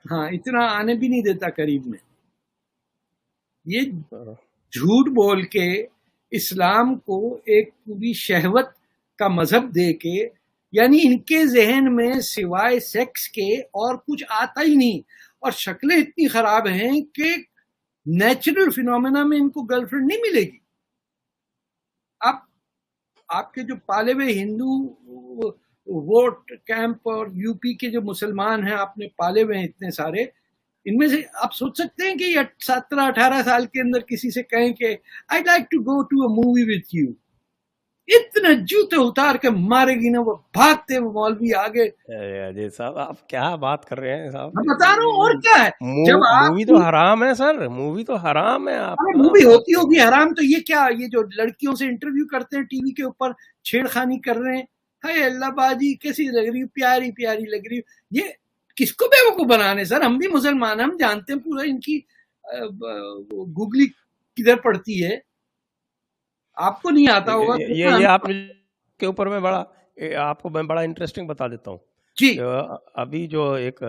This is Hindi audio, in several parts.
हाँ, इतना आने भी नहीं देता करीब में। ये झूठ बोल के इस्लाम को एक पूरी शहवत का मजहब दे के, यानी इनके जहन में सिवाय सेक्स के और कुछ आता ही नहीं, और शक्लें इतनी खराब हैं कि नेचुरल फिनोमेना में इनको गर्लफ्रेंड नहीं मिलेगी। आप आपके जो पाले हुए हिंदू वोट कैंप और यूपी के जो मुसलमान हैं आपने पाले हुए हैं इतने सारे, इनमें से आप सोच सकते हैं कि 17-18 साल के अंदर किसी से कहें कि I like to go to a movie with you, इतना जूते उतार के मारेगी ना वो, भागते वो मौलवी आगे। अजय साहब आप क्या बात कर रहे हैं साहब? मैं बता रहा हूँ, और क्या है। जब आप मूवी तो हराम है सर, मूवी तो हराम है। आप मूवी होती होगी हराम, तो ये क्या, ये जो लड़कियों से इंटरव्यू करते हैं टीवी के ऊपर, छेड़खानी कर रहे हैं, हाय अल्लाह बाजी कैसी लग रही, प्यारी प्यारी लग रही, ये किसको बेवकूफ बनाने सर? हम भी मुसलमान, हम जानते हैं पूरा इनकी गुगली किधर पड़ती है, आपको नहीं आता होगा। ये आपने के ऊपर में आपको मैं बड़ा इंटरेस्टिंग बता देता हूँ जी। अभी जो एक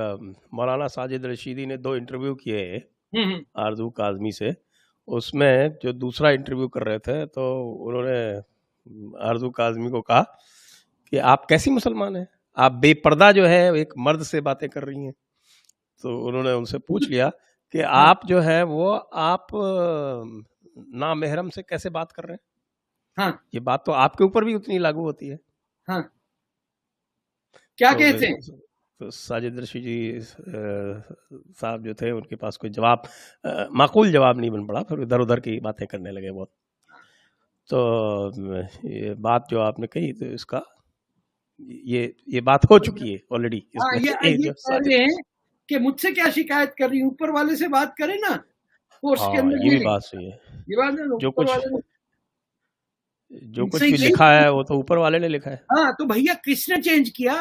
मौलाना साजिद रशीदी ने 2 इंटरव्यू किए आरजू काजमी से, उसमें जो दूसरा इंटरव्यू कर रहे थे तो उन्होंने आरजू काजमी को कहा कि आप कैसी मुसलमान हैं, आप बेपर्दा जो है एक मर्द से बातें कर रही हैं। तो उन्होंने उनसे पूछ लिया कि आप जो है वो आप नामहरम से कैसे बात कर रहे हैं। हाँ, ये बात तो आपके ऊपर भी उतनी लागू होती है। हाँ, क्या कहते हैं? तो साजिद रशीदी साहब जो थे उनके पास कोई जवाब, माकूल जवाब नहीं बन पड़ा, फिर इधर उधर की बातें करने लगे बहुत। तो ये बात जो आपने कही, तो इसका ये बात हो चुकी है ऑलरेडी। ये कह रहे हैं कि मुझसे क्या शिकायत कर रही हूँ, ऊपर वाले से बात करें ना, कोर्स के अंदर। ये भी बात सही है। ये बात है, जो कुछ भी लिखा है वो तो ऊपर वाले ने लिखा है। हाँ, तो भैया किसने चेंज किया?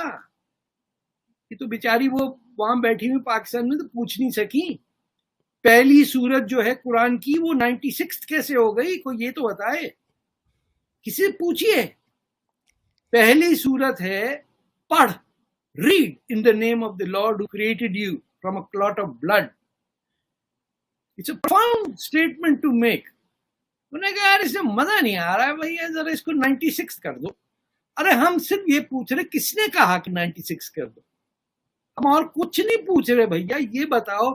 ये तो बेचारी वो वहां बैठी हुई पाकिस्तान में तो पूछ नहीं सकी, पहली सूरत जो है कुरान की वो 96 कैसे हो गई, कोई ये तो बताए, किसी पूछिए। पहली सूरत है, पढ़, read in the name of the lord who created you from a clot of blood. It's a profound statement to make. उन्होंने कहा यार इसमें मजा नहीं आ रहा है भैया, जरा इसको 96 कर दो। अरे हम सिर्फ ये पूछ रहे किसने कहा कि 96 कर दो, हम और कुछ नहीं पूछ रहे भैया। ये बताओ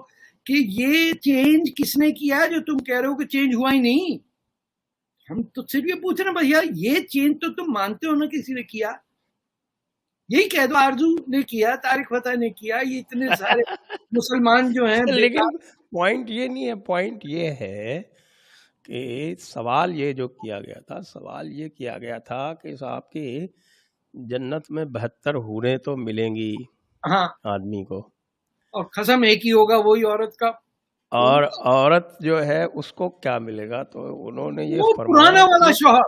कि ये चेंज किसने किया जो तुम कह रहे हो कि चेंज हुआ ही नहीं। हम तो सिर्फ ये पूछ रहे भैया, ये चेंज तो तुम मानते हो ना किसी ने किया? यही कह दो आरजू ने किया, तारिक फतेह ने किया, ये इतने सारे मुसलमान जो हैं। लेकिन पॉइंट ये नहीं है, पॉइंट ये है कि सवाल ये जो किया गया था, सवाल ये किया गया था कि साहब की जन्नत में 72 हूरें तो मिलेंगी। हाँ, आदमी को, और कसम एक ही होगा वही औरत का, और औरत जो है उसको क्या मिलेगा? तो उन्होंने ये पुराना वाला शौहर,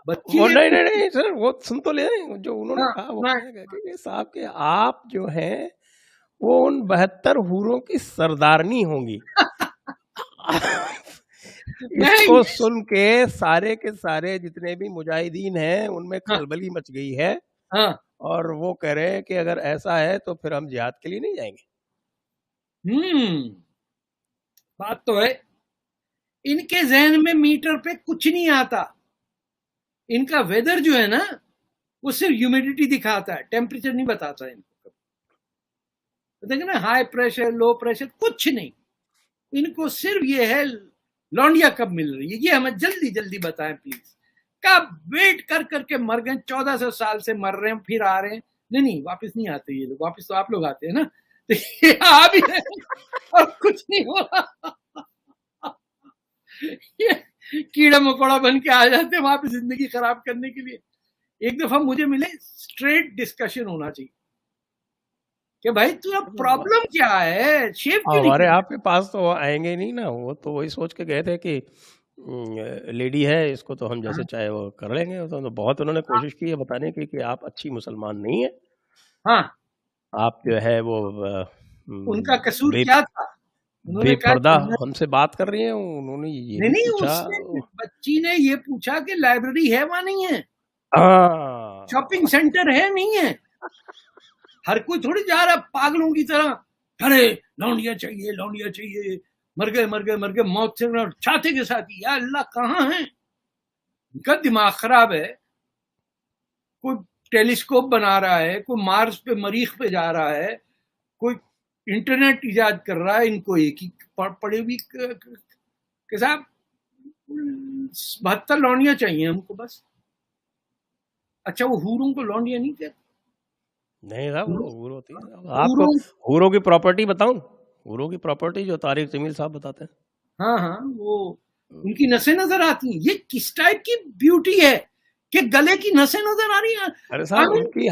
वो नहीं सर, वो सुन तो ले जो उन्होंने कहा। वो कि साहब के आप जो हैं वो उन 72 हूरों की सरदारनी होंगी। इसको सुन के सारे के सारे जितने भी मुजाहिदीन हैं उनमें खलबली मच गई है। और वो कह रहे हैं कि अगर ऐसा है तो फिर हम जिहाद के लिए नहीं जाएंगे। बात तो है, इनके जहन में मीटर पे कुछ नहीं आता। इनका वेदर जो है ना वो सिर्फ ह्यूमिडिटी दिखाता है, टेम्परेचर नहीं बताता है इनको। देखो ना, हाई प्रेशर लो प्रेशर कुछ नहीं, इनको सिर्फ ये है लौंडिया कब मिल रही है, ये हमें जल्दी जल्दी बताएं प्लीज। कब वेट कर करके मर गए, 1400 साल से मर रहे हैं, फिर आ रहे हैं। नहीं वापस नहीं आते ये लोग, वापस तो आप लोग आते हैं ना, तो ये आ भी रहे और कुछ नहीं हो रहा। ये कीड़ा मकोड़ा बन के आ जाते हैं वहां पे जिंदगी खराब करने के लिए। एक दफा मुझे मिले, स्ट्रेट डिस्कशन होना चाहिए कि भाई तुझा प्रॉब्लम क्या है, शेप क्यों नहीं? हमारे आपके पास तो आएंगे नहीं ना, वो तो वही सोच के गए थे कि लेडी है, इसको तो हम जैसे चाहे वो कर लेंगे। तो बहुत उन्होंने कोशिश की है बताने की कि आप अच्छी मुसलमान नहीं है। हाँ, आप जो है वो उनका कसूर क्या था? बेपर्दा हमसे बात कर रही है। उन्होंने ये नहीं बच्ची ने ये पूछा कि लाइब्रेरी है वहां नहीं है, शॉपिंग सेंटर है नहीं है। हर कोई थोड़ी जा रहा पागलों की तरह अरे लौंडिया चाहिए, लौंडिया चाहिए, मर गए मर गए मर गए, मौत से छाते के साथ, या अल्लाह कहाँ है? इनका दिमाग खराब है। कोई टेलीस्कोप बना रहा है, कोई मार्स पे मरीख पे जा रहा है, कोई इंटरनेट इजाद कर रहा है, इनको एक ही पड़े हुई के साहब 72 लौंडियां चाहिए हमको बस। अच्छा वो हूरों को लौंडिया नहीं कहते? नहीं साहब, वो हूर होती है। आपको हूरों की प्रॉपर्टी बताऊं? हूरों की प्रॉपर्टी जो तारिक जमील साहब बताते हैं। हाँ हाँ, वो उनकी नसें नजर आती हैं। ये किस टाइप की ब्यूटी है कि गले की नसें नजर आ रही हैं? अरे साहब उनकी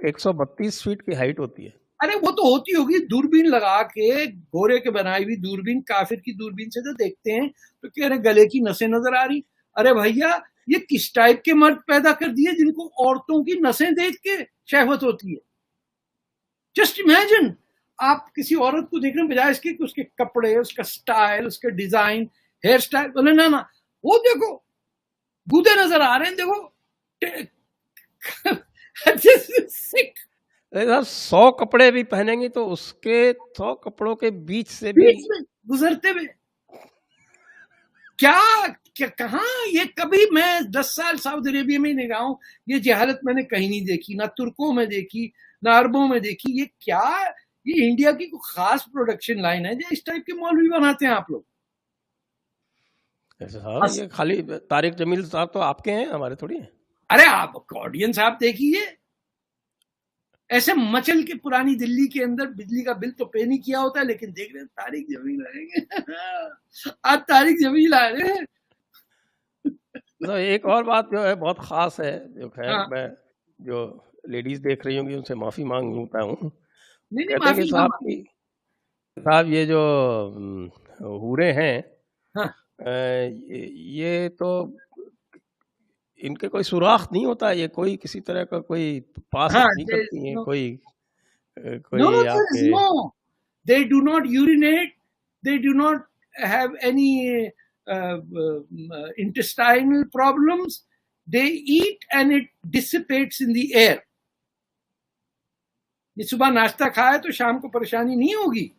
132 फीट की हाइट होती है। अरे वो तो होती होगी, दूरबीन लगा के, घोड़े के बनाई हुई दूरबीन, काफिर की दूरबीन से तो देखते हैं तो कह रहे गले की नसें नजर आ रही। अरे भैया ये किस टाइप के मर्द पैदा कर दिए जिनको औरतों की नसें देख के शहवत होती है? जस्ट इमेजिन, आप किसी औरत को देखने बजाय इसके उसके कपड़े, उसका स्टाइल, उसका डिजाइन, हेयर स्टाइल, बोले ना ना वो देखो गूदे नजर आ रहे हैं, देखो सिक। 100 कपड़े भी पहनेंगी तो उसके 100 कपड़ों के बीच से भी गुजरते हुए क्या कहाँ? ये कभी मैं 10 साल सऊदी अरेबिया में नहीं रहा हूं, ये जहालत मैंने कहीं नहीं देखी, ना तुर्कों में देखी ना अरबों में देखी। ये क्या, ये इंडिया की कोई खास प्रोडक्शन लाइन है जो इस टाइप के मौलवी बनाते हैं आप लोग? साहब ये खाली तारिक जमील साहब तो आपके हैं, हमारे थोड़ी हैं। अरे आप ऑडियंस आप देखिए, ऐसे मचल के पुरानी दिल्ली के अंदर बिजली का बिल तो पे नहीं किया होता, लेकिन देख रहे हैं तारिक जमील आएंगे। आज तारिक जमील आ रहे हैं। तो एक और बात जो है बहुत खास है, जो खैर मैं जो लेडीज देख रही होंगी उनसे माफी मांगता हूँ। कहते हैं कि साहब ये जो हूरे हैं, हाँ, ये तो इनके कोई सुराख नहीं होता, ये कोई किसी तरह का कोई पास नहीं करती हैं, कोई no, they do not urinate, they do not have any intestinal problems, they eat and it dissipates in the air. ये सुबह नाश्ता खाए तो शाम को परेशानी नहीं होगी,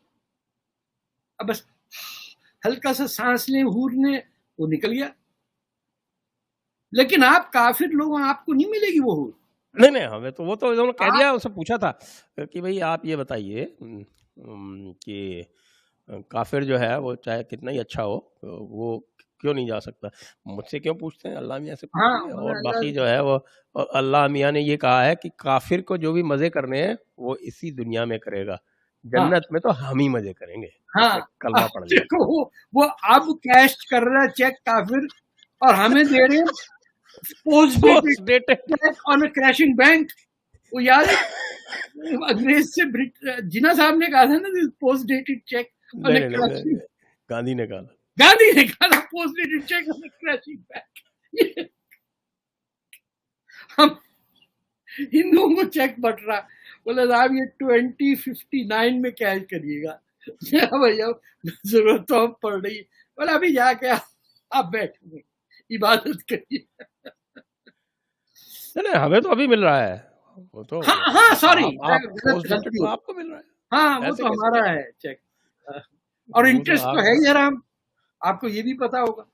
अब बस हल्का सा सांस लें, हूरने, वो निकल गया। लेकिन आप काफिर लोग, आपको नहीं मिलेगी वो हूर। नहीं हमें तो वो तो उन्होंने कह दिया, उससे पूछा था कि भाई आप ये बताइए कि काफिर जो है वो चाहे कितना ही अच्छा हो वो क्यों नहीं जा सकता? मुझसे क्यों पूछते हैं, अल्लाह मियाँ से पूछते हैं। और बाकी जो है वो अल्लाह मियाँ ने ये कहा है कि काफिर को जो भी मजे करने हैं वो इसी दुनिया में करेगा, जन्नत में तो हम ही मजे करेंगे। हाँ, कलमा पढ़ लिया। देखो वो अब कैश कर रहा है चेक काफिर, और हमें दे रहे हैं post dated on a crashing bank. वो याद है अंग्रेज से जिना साहब ने कहा था ना, post dated cheque on a crashing, Gandhi ने कहा post dated cheque on a crashing bank. हम इन लोगों को चेक बट रहा, बोले साहब ये 2059 में कैश करिएगा। भैया जरूरत तो पड़ रही, बोले अभी जाके आप बैठे इबादत करिए। नहीं हमें तो अभी मिल रहा है वो तो। हाँ सॉरी, आपको मिल रहा है। हाँ वो तो हमारा है चेक, और इंटरेस्ट तो है यार, आपको ये भी पता होगा।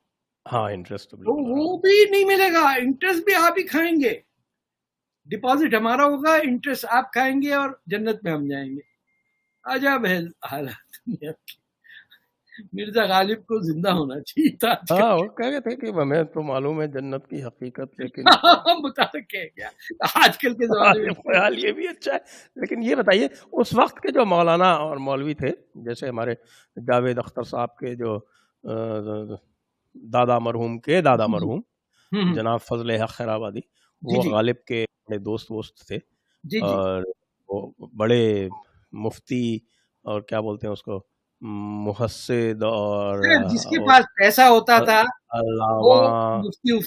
हाँ इंटरेस्ट तो वो भी नहीं मिलेगा, इंटरेस्ट भी आप ही खाएंगे। डिपॉजिट हमारा होगा, इंटरेस्ट आप खाएंगे, और जन्नत में हम जाएंगे। अजब है हालात। मिर्जा गालिब को जिंदा होना चाहिए था। हाँ वो कह रहे थे कि हमें तो मालूम है जन्नत की हकीकत, लेकिन हम बता सके क्या आजकल के जमाने में। ख्याल ये भी अच्छा है। लेकिन ये बताइए उस वक्त के जो मौलाना और मौलवी थे, जैसे हमारे जावेद अख्तर साहब के जो दादा मरहूम जनाब फजल हक खैराबादी, वो गालिब के बड़े दोस्त थे, और वो बड़े मुफ्ती और क्या बोलते हैं उसको, मुहस्सिद, और जिसके पास पैसा होता था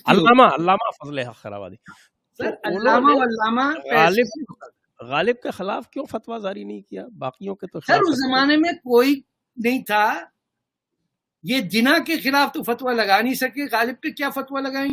अल्लामा फजल हक खैराबादी। गालिब के खिलाफ क्यों फतवा जारी नहीं किया? बाकियों के तो सर उस जमाने में कोई नहीं था, ये जिना के खिलाफ तो फतवा लगा नहीं सके, गालिब पे क्या फतवा लगाएंगे?